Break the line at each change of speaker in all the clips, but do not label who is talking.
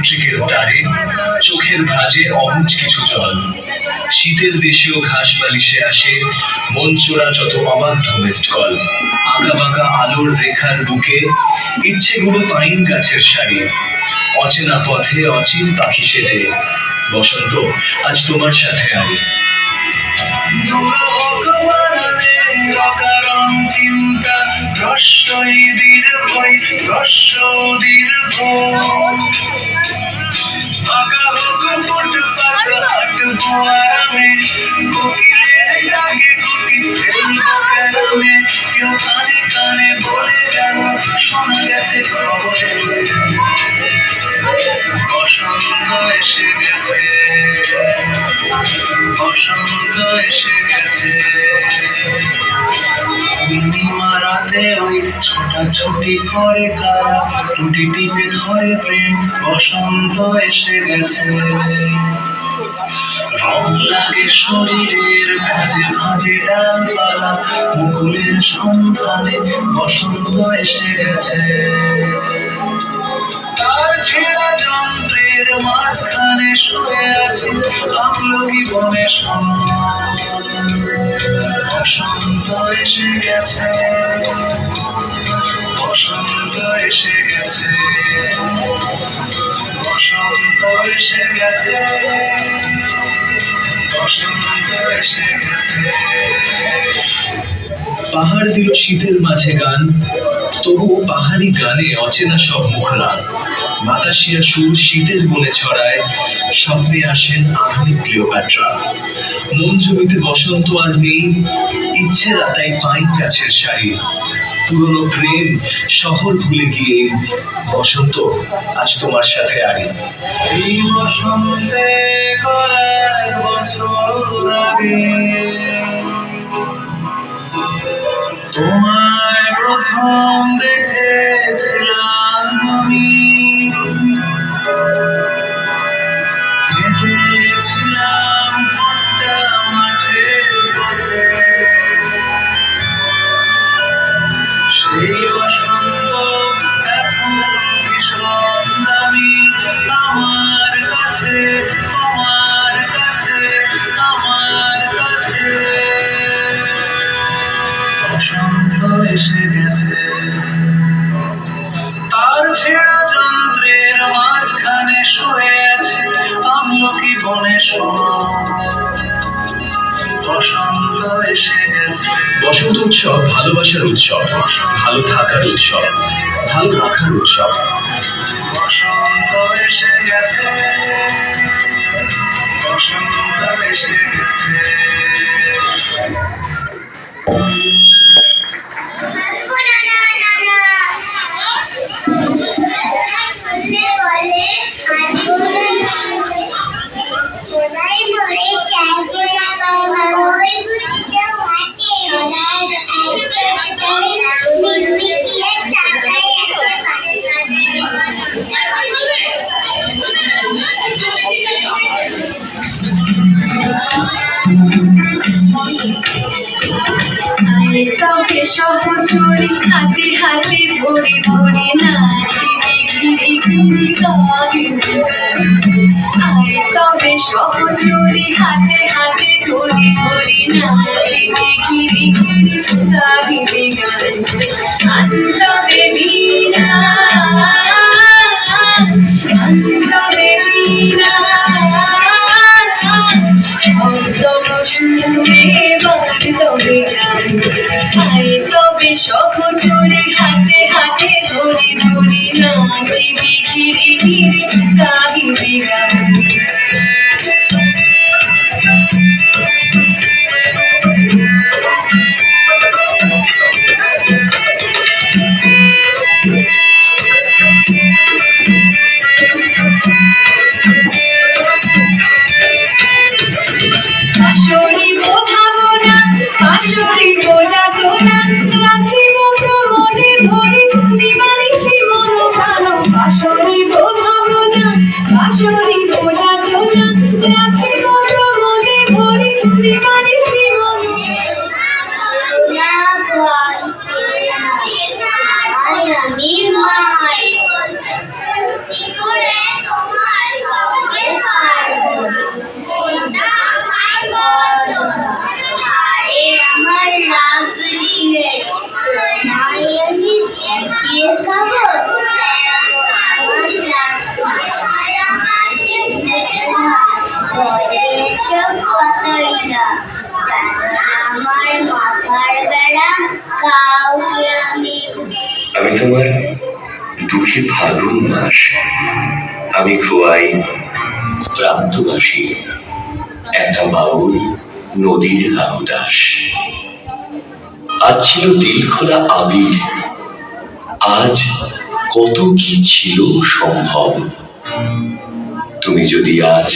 ইলেকট্রিকের তারে চোখের ভাঁজে অবুঝ কিছু জল। শীতের দেশেও ঘাস বালিশে আসে মন চোরা যত অবাধ্য মিসড কল। আঁকা বাঁকা আলোর রেখার বুকে ইচ্ছেগুলো পাইন গাছের সারি। অচেনা পথে অচিন পাখি সেজে বসন্ত আজ তোমার সাথে আমি। অকারণ চিন্তা হ্রস্বই দীর্ঘই হ্রস্ব দীর্ঘ আঁকা হোক ফুটপাত হাঁটবো আরামে কোকিলের ডাকে কুটি ফেলবো গ্রামে। কেউ কানে কানে বলে গেল শোনা গেছে খবরে বসন্ত এসে গেছে বসন্ত এসে গেছে। পূর্ণিমা রাতে ওই ছোটাছুটি করে কারা টুটি টিপে ধরে প্রেম বসন্ত এসে গেছে। রং লাগে শরীরের ভাঁজে ভাঁজে ডালপালা মুকুলের সন্ধানে বসন্ত এসে গেছে। তার ছেঁড়া যন্ত্রের মাঝখানে শুয়ে আছি আমলকি বনে বসন্ত এসে গেছে বসন্ত এসে গেছে বসন্ত এসে গেছে বসন্ত এসে গেছে। পাহাড় দিল শীতের মাঝে গান, তবু পাহাড়ি গানে অচেনা সব মুখরান। বাতাসিয়া সুর শীতের বনে ছড়ায়, স্বপ্নে আসেন আধুনিক ক্লিওপ্যাট্রা। মন জমিতে বসন্ত আর নেই, ইচ্ছেরা তাই পাইন গাছের সারি। পুরনো প্রেম শহর ভুলে গিয়ে বসন্ত আজ তোমার সাথে আগে। এই বসন্তে কয়েক বছর আগে তোমায় প্রথম দেখেছিলাম আমি। হেঁটেছিলাম ঘন্টা মাঠের পথে, সেই বসন্ত এখন ভীষণ দামি আমার কাছে আমার কাছে আমার কাছে। বসন্ত এসে গেছে, তার ছেঁড়া যন্ত্রের মাঝখানে শুয়ে আছে আমলকি বনে বসন্ত এসে গেছে। বসন্ত উৎসব ভালোবাসার উৎসব, ভালো থাকার উৎসব, ভালো রাখার উৎসব। বসন্ত এসে গেছে বসন্ত এসে গেছে।
কাউকে সহচরি হাতে হাতে ধরে ধরে নাচি ঘিরে ঘিরে আরে তবে সহচরি হাতে হাতে ধরে ধরে নাচি ঘিরে ঘিরে গাহিবে গান। আন্তবে বীণা আন্তবে বীণা অন্তম সুরে বাঁধবে গান। আরে তবে সহচরে হাতে হাতে ধরে ধরে নাচিবি ঘিরে ঘিরে গাহিবি গান।
ফাল্গুন মাস, আমি খোয়াই প্রান্তবাসী, একটা বাউল নদীর লাউদাস। আজ ছিল দিল খোলা আবির, আজ কত কি ছিল সম্ভব। তুমি যদি আজ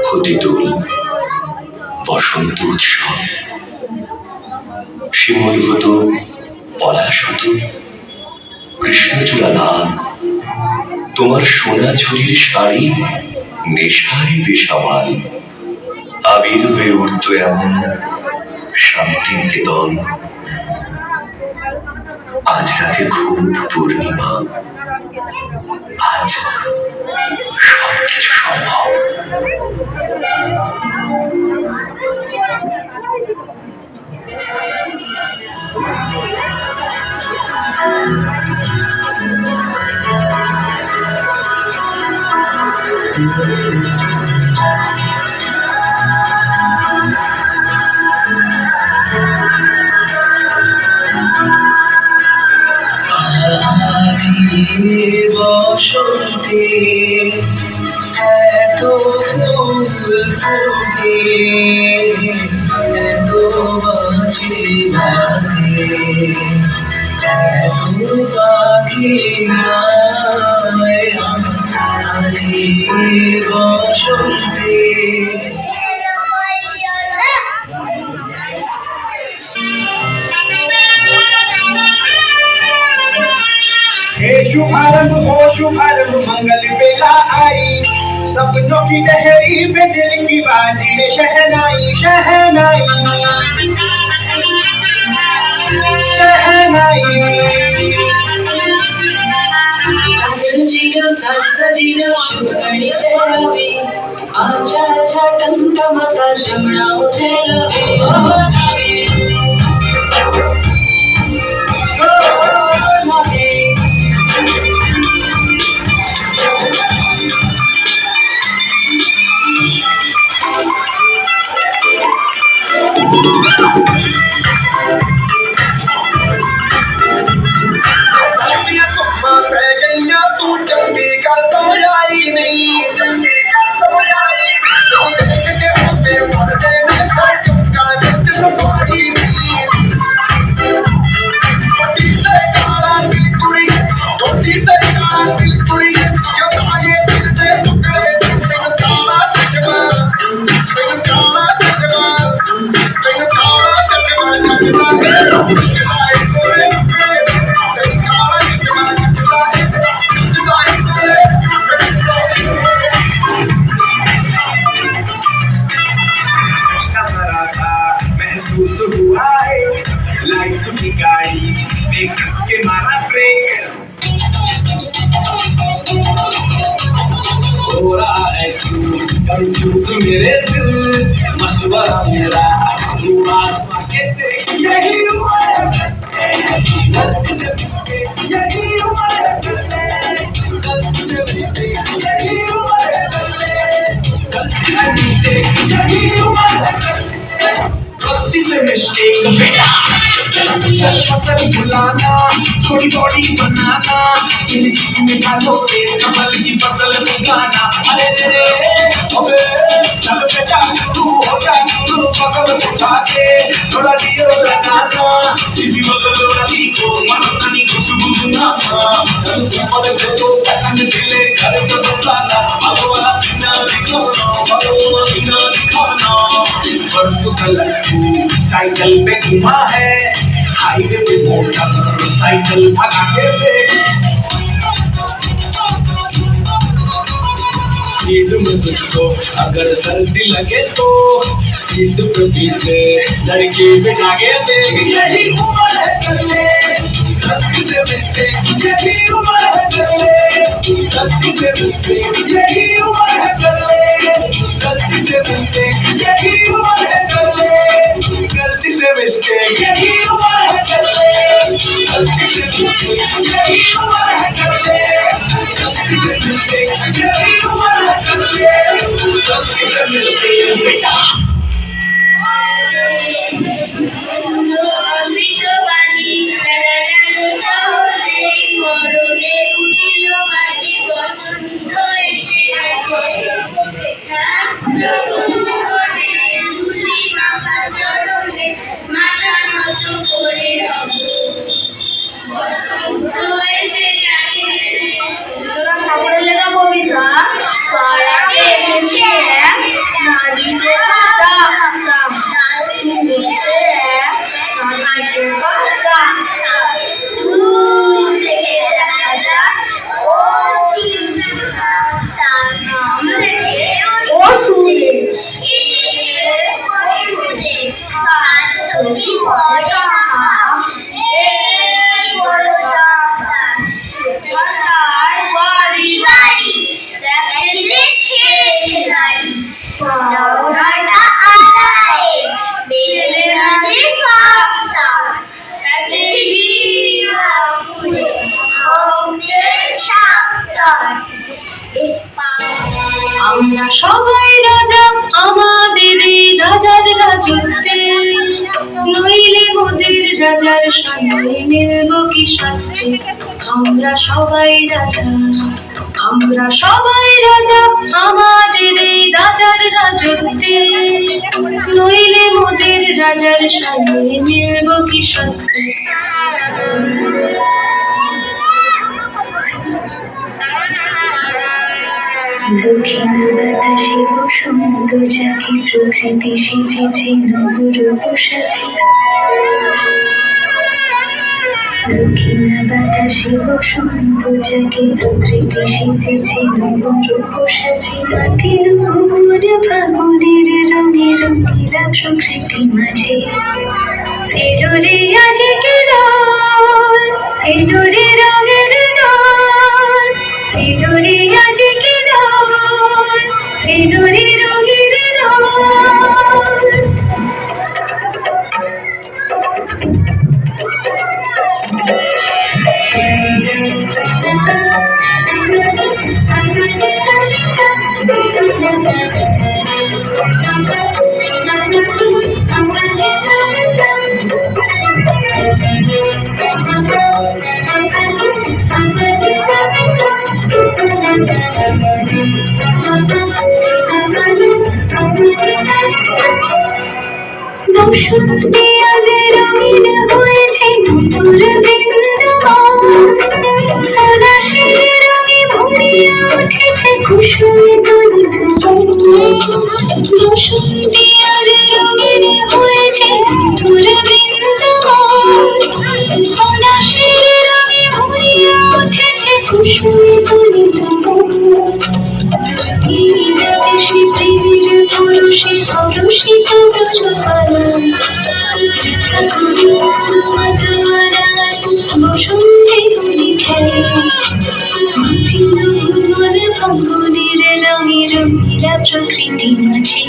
হতে দোল বসন্ত উৎসব, শিমুল হতো পলাশ হতো কৃষ্ণচূড়া লাল, তোমার সোনা ঝুরির শাড়ি নেশায় বেসামাল। আবির হয়ে উঠত এমন শান্তি নিকেতন, আজ রাতে খুব পূর্ণিমা, আজ সবকিছু সম্ভব। বসন্তে এত ফুল ফুটে, এত বাঁশি বাজে, এত পাখি গায় আজি বসন্তে।
हे शुभारंभ हो शुभारंभ, मंगल बेला आई, सपनों की डहेरी पे दिल की बाजी रे शहनाई शहनाई शहनाई।
सजिलो सजिलो शुभणी चलावे, आजा आजा टमटमाता शमणाओ चलावे।
तू चंगी का तो आई नहीं, चंगी का तो आई नहीं, देख के होते मरते में कोई चुपका बिच सफारी नहीं। छोटी से काला दिल कुड़ी, छोटी से काला दिल कुड़ी, जो आगे फिरते टुकड़े, बिन काला सजवा, बिन काला सजवा, बिन काला सजवा, जगदा है जगदा है कोई टुकड़े, बिन काला सजवा, जगदा है जगदा है कोई महसूस हुआ है लाइफ की गाड़ी में कस के मारा ब्रेक, हो रहा है कंफ्यूज मेरे दिल, मशवरा मेरा तू आसमां के देख। यही उम्र है गलती से mistake, यही उम्र है गलती से mistake, यही उम्र है गलती से mistake, यही उम्र है गलती से मिस्टेक। बेटा चल फसल बुलाना, थोड़ी बॉडी बनाना, में डालो तेज कमल की फसल उगाना। अरे रे अबे चल बेटा तू हो जा तू पकड़ उठा के, थोड़ा दियो लगाना, इसी बदलो रही को मननी खुशबू सुनाना। चल ऊपर देखो पतंग दिले घर को बुलाना, अब वाला सीना दिखाना, अब वाला सीना दिखाना। परसों कल साइकिल पे घुमा है, हाईवे पे मोटा साइकिल भगा के देख। सीट में तुझको अगर सर्दी लगे तो सीट पे पीछे लड़की बिठा के देख। यही उम्र है कर ले गलती से मिस्टेक, यही उम्र है कर ले गलती से मिस्टेक, यही उम्र है कर ले गलती से मिस्टेक, यही उम्र है कर ले गलती से मिस्टेक, यही उम्र है कर ले गलती से मिस्टेक, यही उम्र है कर ले गलती से मिस्टेक, यही उम्र है कर ले गलती से मिस्टेक। बेटा
Sweet Giovanni, la la la la la, moro ne utilo.
ঠাকুরের লেখা কবিতা পাড়াতে এসেছে নারীদের দেখছে নারীদের দূর থেকে দেখা যায় তার নাম ও সুরে কি পড়া এই বড়টা তার বাড়ি বাড়ি দেখছে নারী পড়াটা আদায় বেলে রাজে পাতা
আমরা সবাই রাজা আমাদের এই রাজার রাজত্বে, নইলে মোদের রাজার সঙ্গে মিলব কি সত্যি। আমরা সবাই রাজা, আমরা সবাই রাজা আমাদের এই রাজার রাজত্বে, নইলে মোদের রাজার সঙ্গে মিলব কি সত্যি। দক্ষিণ বাতাসে বসন্ত জাগে, প্রকৃতি সেজেছে নগর বসাতে। দক্ষিণ বাতাসে বসন্ত জাগে, প্রকৃতি সেজেছে নগর বসাতে। মাটির উপর ফাগুনের রঙে রঙিলা প্রকৃতি মাঝে। এলো রে আজকে দোল, এলো রে রঙের দোল, এলো রে আজকে দোল, এলো রে রঙের দোল। বসন্তে আজ রঙিন হয়েছে নতুন বৃন্দাবন, আকাশের রঙে ভরিয়ে উঠেছে কুসুমে বসন্তে আজ রঙিন হয়েছে নতুন বৃন্দাবন, আকাশের রঙে ভরিয়ে উঠেছে কুসুমে প্রকৃতি মাঝে।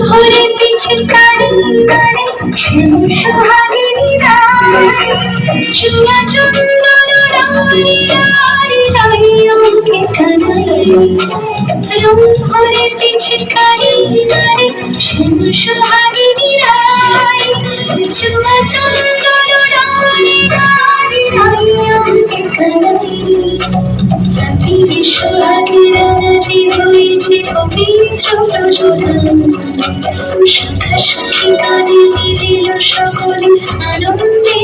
ভরে পিছকারি গানে সুহাগিনী রাত, চুয়া চন্দন রানী অঙ্কে কানাই। রং ভরে পিছকারি গানে সুহাগিনী রায়, চুয়া চন্দন রানী অঙ্কে কানাই। সোহাগেরা নাচে হয়েছে পবিত্র প্রযোজন, শাখা শাখী গানে মিলিল সকলে আনন্দে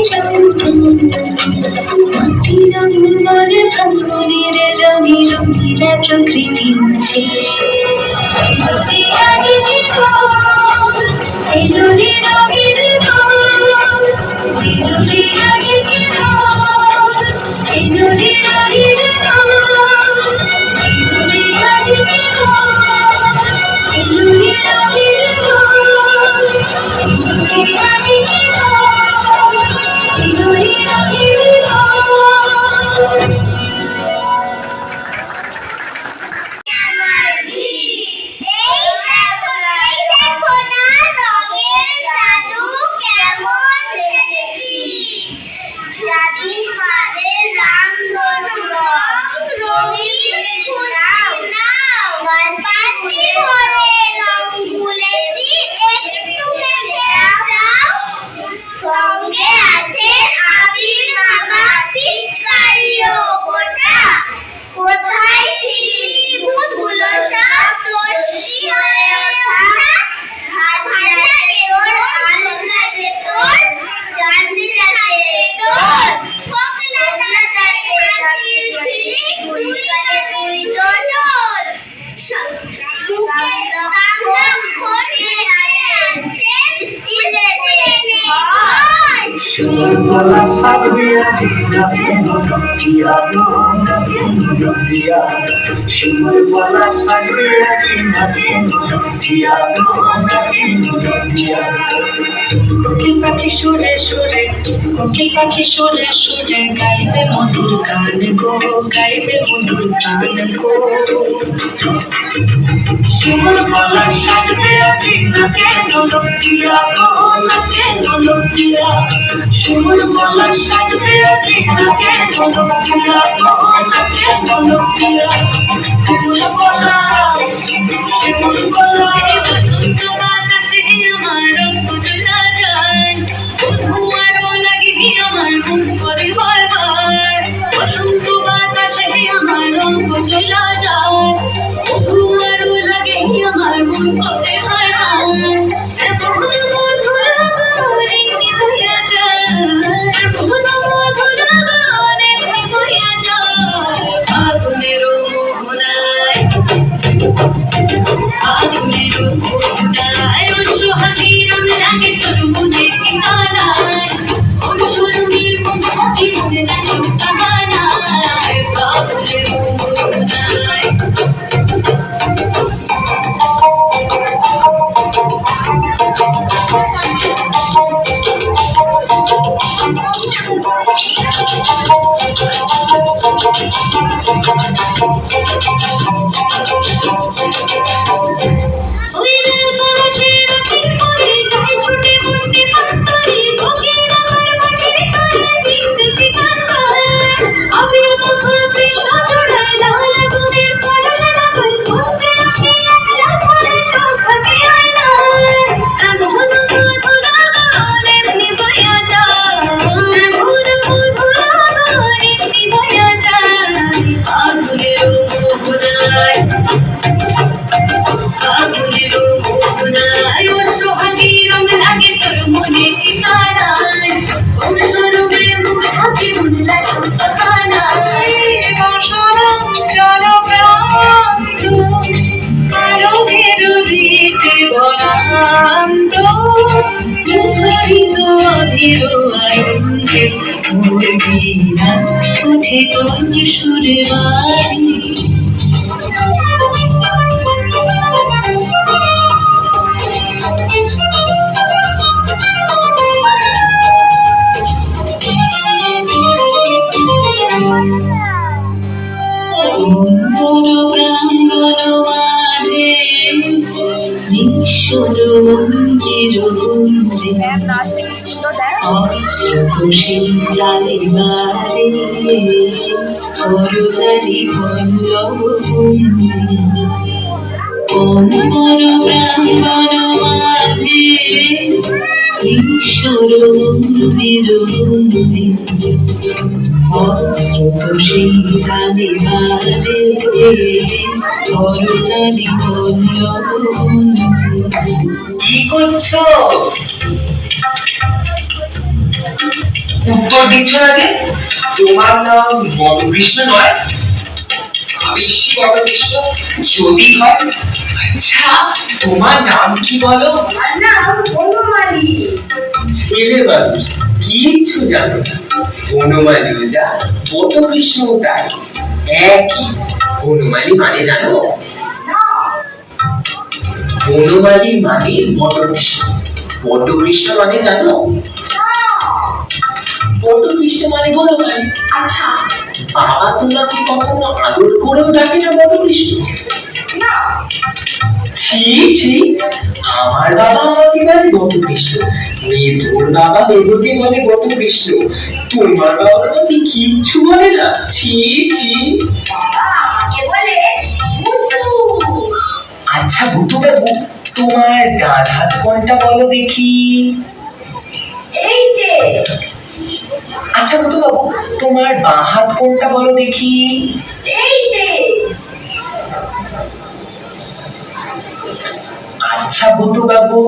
মাটির অনুমান ফাগুনের রঙে রঙিলা প্রকৃতি মাঝে। এলো রে রঙের দোল, এলো রে আজকে দোল, এলো রে রঙের দোল, এলো রে আজকে
দুই কানে দুই ডলর মুখে বাংলা খোলে আছে সিলেটে হয়
সুর বলা সাজবে আজি নাকে নদিয়া নাকে নদিয়া সুর বলা সাজবে আজি নাকে নদিয়া নাকে নদিয়া কোকিল পাখি সুরে সুরে কোকিল পাখি সুরে সুরে গাইবে মধুর গান গো গাইবে মধুর গান গো সুর বলা সাজবে আজি নাকে নদিয়া নাকে নদিয়া সুর বলা সাজবে আজি নাকে নদিয়া নাকে নদিয়া সুর বলা
বসন্ত বাতাসে আমার রক্ত চলা যায় বধুয়ারও লাগে আমার মন করে ভয় ভয় বসন্ত বাতাসে আমার রক্ত চলা যায় বধুয়ারও লাগে আমার মন করে ভয় ভয় এমন মধুর গানে বইয়া যায় এমন মধুর গানে বইয়া যায় আগুনের মোহনায় আগুনের মোহনায় সোহাগী রং লাগে তোর মনে ঠিকানায় অনুসরণী মমতাকে মনে লাগে কামানায় আগুনের মোহনায় ওইরে পরশে রাখি পরে যায় ছুটে বসে পান্তরি তোকে আমার মাটির সাথে দেখতে কান্দায় আমি মুখ কৃষ্ণ চড়াই লাল গুণের পরশ লাগাই করতে আসি একলা করে চোখকে আয়নায় এমন মধুর গানে নিবয়া যায় এমন মধুর গানে নিবয়া যায় আগুনের মোহনায় আগুনের মোহনায় সোহাগী রং লাগে তোর মনে ঠিকানায় অনুসরণে মুগ্ধাকে মনে লাগে কামানায় বসরম জলপ্রান্ত আলোকের ভিতে ভরান্ত মুখরিত অধীর আনন্দে মোর বীণা উঠে তোর সুরে বাড়ি সুন্দর প্রাঙ্গণ মাঝে ঈশ্বর মঞ্জির গুঞ্জে অসুখী বাজে করুণারি পল্লব গুঞ্জে সুন্দর প্রাঙ্গণ মাঝে ঈশ্বর মন্দির গুঞ্জে অশ্রুত সেই গানে বাজে করুণারি পল্লব গুঞ্জে
কি করছো? উত্তর দিচ্ছ না যে? তোমার নাম বটকৃষ্ণ নয়? আমি বটকৃষ্ণ যদি হয়। আচ্ছা, তোমার নাম কি বলো?
আমার নাম বনমালী
ছেলে মানুষ কিচ্ছু জানো না। বনমালীও যা বটকৃষ্ণও তাই, একই। বনমালী মানে জানো? বনমালী মানে বটকৃষ্ণ, বটকৃষ্ণ মানে জানো? বটকৃষ্ণ মানে বনমালী।
আচ্ছা
বাবা তোমাকে কখনো আদর করেও ডাকে না বটকৃষ্ণ?
না
ছি ছি, আমার বাবা আমাকে বলে বটকৃষ্ণ, মেধোর বাবা মেধোকে বলে বটকৃষ্ণ, তোমার বাবা আমাকে কিচ্ছু বলে না। ছি ছি।
বাবা আমাকে বলে মুতু
আচ্ছা ভূতু বাবু, তোমার ডান হাত কোনটা বলো দেখি?
এই যে
আচ্ছা ভূতু বাবু, তোমার বাঁ হাত কোনটা বলো দেখি?
এই যে
আচ্ছা ভূতু বাবু,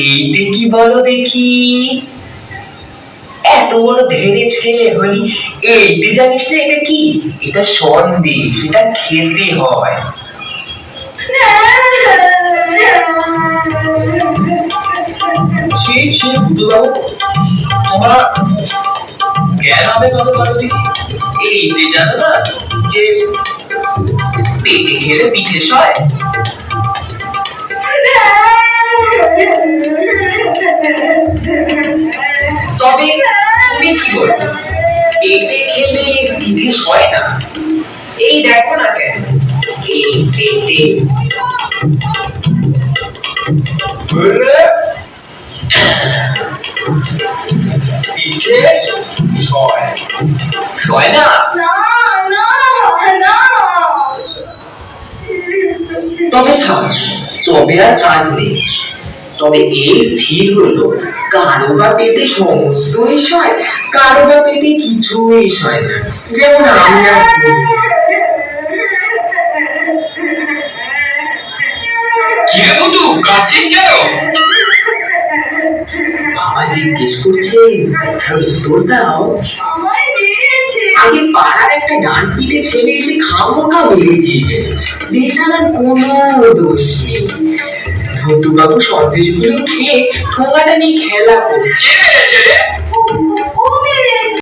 এইটা কি বলো দেখি?
এত বড় ধেড়ে ছেলে হলি, এইটি জানিস না এটা কি? এটা সন্দেশ, এটা খেতে হয়। সেই সে বুধবাবু, তোমার জ্ঞান হবে কত বলো দেখি? এইটি জানো না যে পেটে খেলে পিঠে সয়? তবে তুমি কি বলো, পেটে খেলে পিঠে সয় না? এই দেখো না কেন, এই পেটে পিঠে সয়, সয় না?
না না না
তবে থাম, তবে আর কাজ নেই। তবে এই স্থির হলো, কারো বা পেটে সমস্তই সয়, কারো বা পেটে কিছুই সয় না। যেমন আমি আর তুমি। কি রে বন্ধু, কাঁদছিস কেন? বাবা জিজ্ঞেস করছেন, কথার উত্তর দাও।
আমার জেগেছে
আগে পাড়ার একটা ডান পিঠে ছেলে এসে খামোখা মেরে দিয়ে গেল, বেচারার কোনো দোষ নেই। ভটুবাবু সন্দেশগুলো খেয়ে ঠোঙাটা নিয়ে খেলা করছে।